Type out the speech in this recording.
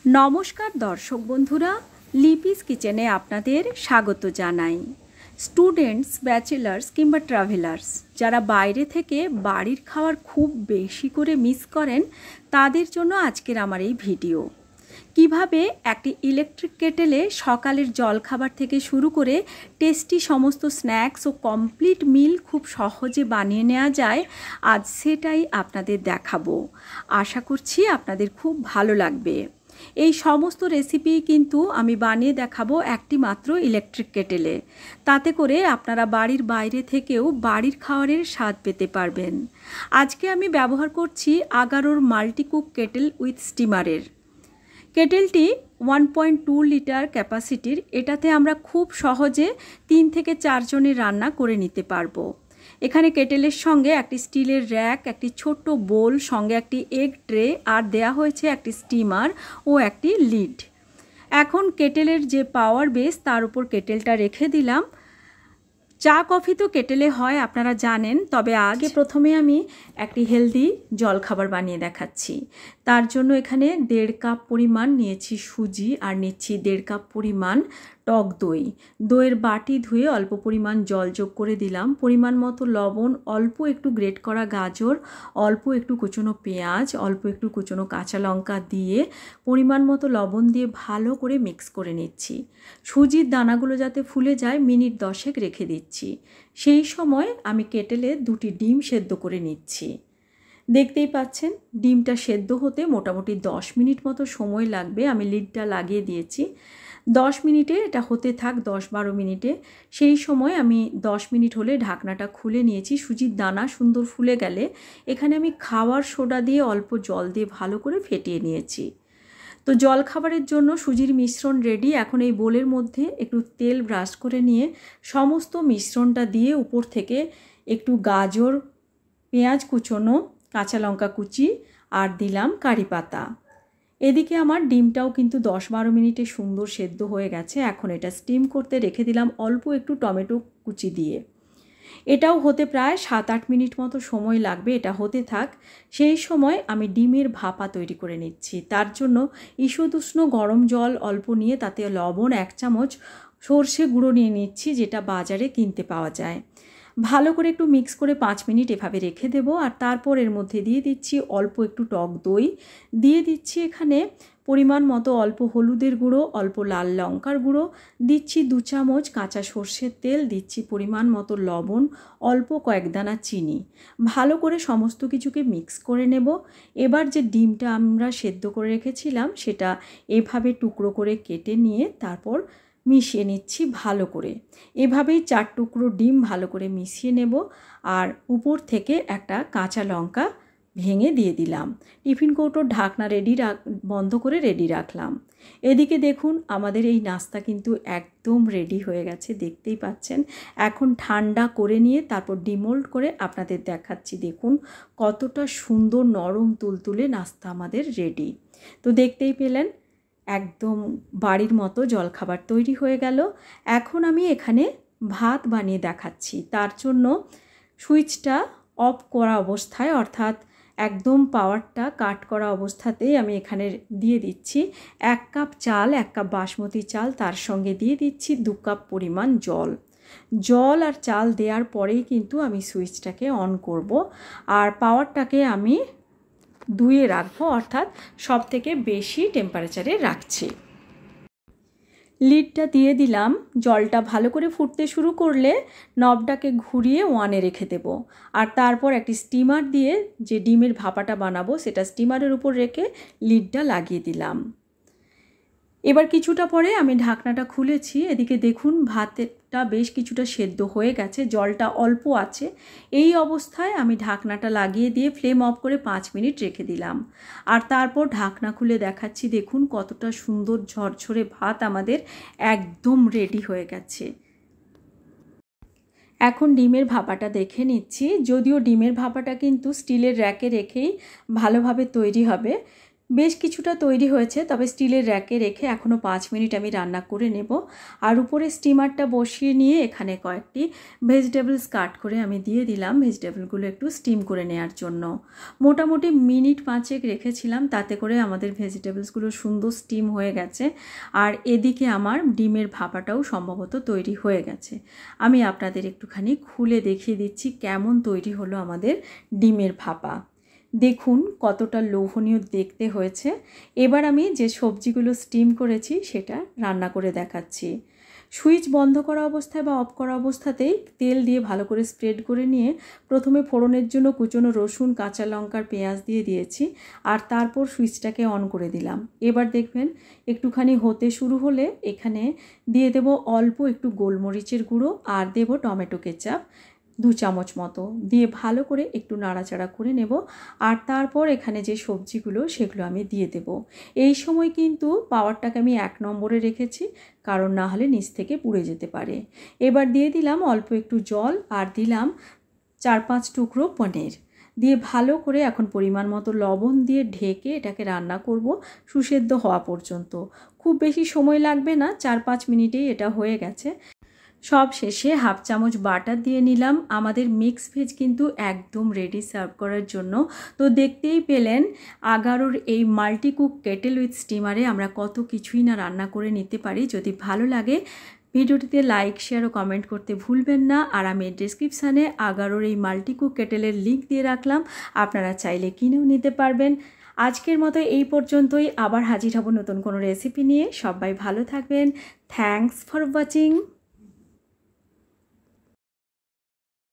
নমস্কার দর্শক বন্ধুরা, লিপিস কিচেনে আপনাদের স্বাগত জানাই। স্টুডেন্টস, ব্যাচেলার্স কিংবা ট্রাভেলার্স যারা বাইরে থেকে বাড়ির খাবার খুব বেশি করে মিস করেন, তাদের জন্য আজকের আমার এই ভিডিও। কিভাবে একটি ইলেকট্রিক কেটেলে সকালের জলখাবার থেকে শুরু করে টেস্টি সমস্ত স্ন্যাক্স ও কমপ্লিট মিল খুব সহজে বানিয়ে নেওয়া যায়, আজ সেটাই আপনাদের দেখাবো। আশা করছি আপনাদের খুব ভালো লাগবে। এই সমস্ত রেসিপি কিন্তু আমি বানিয়ে দেখাবো একটি মাত্র ইলেকট্রিক কেটেলে। তাতে করে আপনারা বাড়ির বাইরে থেকেও বাড়ির খাবারের স্বাদ পেতে পারবেন। আজকে আমি ব্যবহার করছি আগারোর মাল্টিকুক কেটেল উইথ স্টিমারের। কেটেলটি 1.2 লিটার ক্যাপাসিটির। এটাতে আমরা খুব সহজে 3 থেকে 4 জনের রান্না করে নিতে পারবো। এখানে কেটেলের সঙ্গে একটি স্টিলের র্যাক, একটি ছোট্ট বোল, সঙ্গে একটি এগ ট্রে আর দেয়া হয়েছে একটি স্টিমার ও একটি লিড। এখন কেটেলের যে পাওয়ার বেস তার উপর কেটেলটা রেখে দিলাম। চা কফি তো কেটেলে হয় আপনারা জানেন, তবে আগে প্রথমে আমি একটি হেলদি জলখাবার বানিয়ে দেখাচ্ছি। তার জন্য এখানে 1.5 কাপ পরিমাণ নিয়েছি সুজি আর নিচ্ছি 1.5 কাপ পরিমাণ টক দই। দইয়ের বাটি ধুয়ে অল্প পরিমাণ জল যোগ করে দিলাম, পরিমাণ মতো লবণ, অল্প একটু গ্রেট করা গাজর, অল্প একটু কুচনো পেঁয়াজ, অল্প একটু কুচনো কাঁচা লঙ্কা দিয়ে পরিমাণ মতো লবণ দিয়ে ভালো করে মিক্স করে নিচ্ছি। সুজির দানাগুলো যাতে ফুলে যায় মিনিট 10 রেখে দিচ্ছি। সেই সময় আমি কেটেলে 2টি ডিম সেদ্ধ করে নিচ্ছি। দেখতেই পাচ্ছেন ডিমটা সেদ্ধ হতে মোটামুটি 10 মিনিট মতো সময় লাগবে। আমি লিডটা লাগিয়ে দিয়েছি। 10 মিনিটে এটা হতে থাক, 10-12 মিনিটে। সেই সময় আমি 10 মিনিট হলে ঢাকনাটা খুলে নিয়েছি। সুজির দানা সুন্দর ফুলে গেলে এখানে আমি খাবার সোডা দিয়ে অল্প জল দিয়ে ভালো করে ফেটিয়ে নিয়েছি। তো জল খাবারের জন্য সুজির মিশ্রণ রেডি। এখন এই বোলের মধ্যে একটু তেল ব্রাশ করে নিয়ে সমস্ত মিশ্রণটা দিয়ে উপর থেকে একটু গাজর, পেঁয়াজ কুচোনো, কাঁচা লঙ্কা কুচি আর দিলাম কারি পাতা। এদিকে আমার ডিমটাও কিন্তু 10-12 মিনিটে সুন্দর সেদ্ধ হয়ে গেছে। এখন এটা স্টিম করতে রেখে দিলাম অল্প একটু টমেটো কুচি দিয়ে। এটাও হতে প্রায় 7-8 মিনিট মতো সময় লাগবে। এটা হতে থাক। সেই সময় আমি ডিমের ভাপা তৈরি করে নিচ্ছি। তার জন্য ঈষদুষ্ণ গরম জল অল্প নিয়ে তাতে লবণ, 1 চামচ সর্ষে গুঁড়ো নিয়ে নিচ্ছি, যেটা বাজারে কিনতে পাওয়া যায়। ভালো করে একটু মিক্স করে 5 মিনিট এভাবে রেখে দেব। আর তারপর এর মধ্যে দিয়ে দিচ্ছি অল্প একটু টক দই, দিয়ে দিচ্ছি এখানে পরিমাণ মতো অল্প হলুদের গুঁড়ো, অল্প লাল লঙ্কার গুঁড়ো, দিচ্ছি 2 চামচ কাঁচা সর্ষের তেল, দিচ্ছি পরিমাণ মতো লবণ, অল্প কয়েক দানা চিনি। ভালো করে সমস্ত কিছুকে মিক্স করে নেব। এবার যে ডিমটা আমরা সেদ্ধ করে রেখেছিলাম সেটা এভাবে টুকরো করে কেটে নিয়ে তারপর মিশিয়ে নিচ্ছি ভালো করে। এভাবেই 4 টুকরো ডিম ভালো করে মিশিয়ে নেব। আর উপর থেকে একটা কাঁচা লঙ্কা ভেঙে দিয়ে দিলাম। টিফিন কৌটোর ঢাকনা বন্ধ করে রেডি রাখলাম। এদিকে দেখুন আমাদের এই নাস্তা কিন্তু একদম রেডি হয়ে গেছে, দেখতেই পাচ্ছেন। এখন ঠান্ডা করে নিয়ে তারপর ডিমোল্ড করে আপনাদের দেখাচ্ছি। দেখুন কতটা সুন্দর নরম তুলতুলে নাস্তা আমাদের রেডি। তো দেখতেই পেলেন একদম বাড়ির মতো জলখাবার তৈরি হয়ে গেল। এখন আমি এখানে ভাত বানিয়ে দেখাচ্ছি। তার জন্য সুইচটা অফ করা অবস্থায়, অর্থাৎ একদম পাওয়ারটা কাট করা অবস্থাতেই আমি এখানে দিয়ে দিচ্ছি 1 কাপ চাল, 1 কাপ বাসমতি চাল, তার সঙ্গে দিয়ে দিচ্ছি 2 কাপ পরিমাণ জল। জল আর চাল দেওয়ার পরেই কিন্তু আমি সুইচটাকে অন করব। আর পাওয়ারটাকে আমি 2-এ রাখবো, অর্থাৎ সব থেকে বেশি টেম্পারেচারে রাখছি। লিডটা দিয়ে দিলাম। জলটা ভালো করে ফুটতে শুরু করলে নবটাকে ঘুরিয়ে 1-এ রেখে দেব। আর তারপর একটি স্টিমার দিয়ে যে ডিমের ভাপাটা বানাবো সেটা স্টিমারের উপর রেখে লিডটা লাগিয়ে দিলাম। এবার কিছুটা পরে আমি ঢাকনাটা খুলেছি। এদিকে দেখুন ভাতটা বেশ কিছুটা সেদ্ধ হয়ে গেছে, জলটা অল্প আছে। এই অবস্থায় আমি ঢাকনাটা লাগিয়ে দিয়ে ফ্লেম অফ করে 5 মিনিট রেখে দিলাম। আর তারপর ঢাকনা খুলে দেখাচ্ছি। দেখুন কতটা সুন্দর ঝরঝরে ভাত আমাদের একদম রেডি হয়ে গেছে। এখন ডিমের ভাপাটা দেখে নিচ্ছি। যদিও ডিমের ভাপাটা কিন্তু স্টিলের র্যাকে রেখেই ভালোভাবে তৈরি হবে, বেশ কিছুটা তৈরি হয়েছে, তবে স্টিলের র্যাকে রেখে এখনও 5 মিনিট আমি রান্না করে নেব। আর উপরে স্টিমারটা বসিয়ে নিয়ে এখানে কয়েকটি ভেজিটেবলস কাট করে আমি দিয়ে দিলাম ভেজিটেবলগুলো একটু স্টিম করে নেওয়ার জন্য। মোটামুটি মিনিট 5 রেখেছিলাম, তাতে করে আমাদের ভেজিটেবলসগুলো সুন্দর স্টিম হয়ে গেছে। আর এদিকে আমার ডিমের ভাপাটাও সম্ভবত তৈরি হয়ে গেছে। আমি আপনাদের একটুখানি খুলে দেখিয়ে দিচ্ছি কেমন তৈরি হলো আমাদের ডিমের ভাপা। দেখুন কতটা লোভনীয় দেখতে হয়েছে। এবার আমি যে সবজিগুলো স্টিম করেছি সেটা রান্না করে দেখাচ্ছি। সুইচ বন্ধ করা অবস্থায় বা অফ করা অবস্থাতেই তেল দিয়ে ভালো করে স্প্রেড করে নিয়ে প্রথমে ফোড়নের জন্য কুচনো রসুন, কাঁচা লঙ্কার পেঁয়াজ দিয়ে দিয়েছি, আর তারপর সুইচটাকে অন করে দিলাম। এবার দেখবেন একটুখানি হতে শুরু হলে এখানে দিয়ে দেব অল্প একটু গোলমরিচের গুঁড়ো আর দেব টমেটো কেচাপ 2 চামচ মতো, দিয়ে ভালো করে একটু নাড়াচাড়া করে নেব। আর তারপর এখানে যে সবজিগুলো সেগুলো আমি দিয়ে দেব। এই সময় কিন্তু পাওয়ারটাকে আমি 1 নম্বরে রেখেছি, কারণ না হলে নিচ থেকে পুড়ে যেতে পারে। এবার দিয়ে দিলাম অল্প একটু জল আর দিলাম 4-5 টুকরো পনির, দিয়ে ভালো করে এখন পরিমাণ মতো লবণ দিয়ে ঢেকে এটাকে রান্না করব সুসেদ্ধ হওয়া পর্যন্ত। খুব বেশি সময় লাগবে না, 4-5 মিনিটেই এটা হয়ে গেছে। সব শেষে 1/2 চামচ বাটার দিয়ে নিলাম। আমাদের মিক্স ভেজ কিন্তু একদম রেডি সার্ভ করার জন্য। তো দেখতেই পেলেন আগারোর এই মাল্টি কুক কেটেল উইথ স্টিমারে আমরা কত কিছুই না রান্না করে নিতে পারি। যদি ভালো লাগে ভিডিওটিতে লাইক, শেয়ার ও কমেন্ট করতে ভুলবেন না। আর আমি ডেসক্রিপশানে আগারোর এই মাল্টি কুক কেটেলের লিঙ্ক দিয়ে রাখলাম, আপনারা চাইলে কিনেও নিতে পারবেন। আজকের মতো এই পর্যন্তই, আবার হাজির হব নতুন কোনো রেসিপি নিয়ে। সবাই ভালো থাকবেন। Thanks for watching.